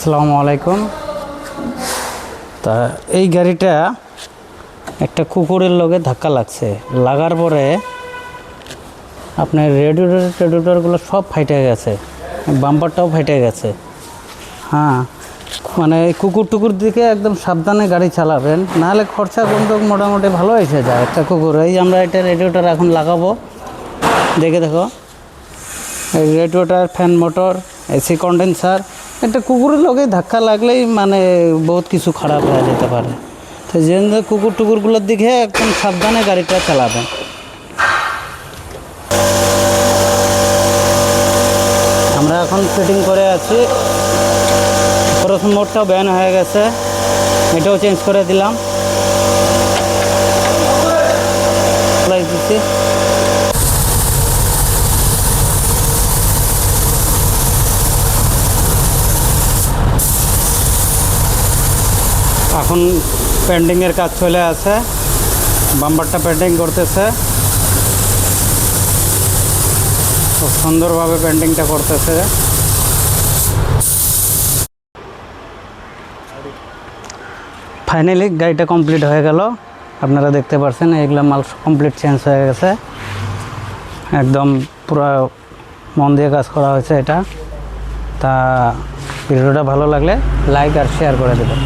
আসসালামু আলাইকুম। তা এই গাড়িটা একটা কুকুরের লগে ধাক্কা লাগছে, লাগার পরে আপনার রেডিয়েটরগুলো সব ফাইটে গেছে, বাম্পারটাও ফাইটে গেছে। হ্যাঁ, মানে এই কুকুর টুকুর দিকে একদম সাবধানে গাড়ি চালাবেন, নাহলে খরচা কিন্তু মোটামুটি ভালো এসে যায় একটা কুকুর। এই আমরা এটা রেডিয়েটর এখন লাগাবো, দেখো এই radiator, fan, motor, AC condenser, একটা কুকুরের লগে ধাক্কা লাগলেই মানে বহুত কিছু খারাপ হয়ে যেতে পারে। তো যে কুকুর টুকুরগুলোর দিকে একদম সাবধানে গাড়িটা চালাবেন। আমরা এখন ফিটিং করে আছি, প্রথম মোটটাও ব্যান হয়ে গেছে, এটাও চেঞ্জ করে দিলাম, দিচ্ছি। এখন পেন্ডিংয়ের কাজ চলে আছে, বাম্পারটা পেন্ডিং করতেছে, খুব সুন্দরভাবে পেন্ডিংটা করতেছে। ফাইনালি গাড়িটা কমপ্লিট হয়ে গেল, আপনারা দেখতে পাচ্ছেন এগুলো মাল কমপ্লিট চেঞ্জ হয়ে গেছে, একদম পুরো মন দিয়ে কাজ করা হয়েছে এটা। তা ভিডিওটা ভালো লাগলে লাইক আর শেয়ার করে দেবেন।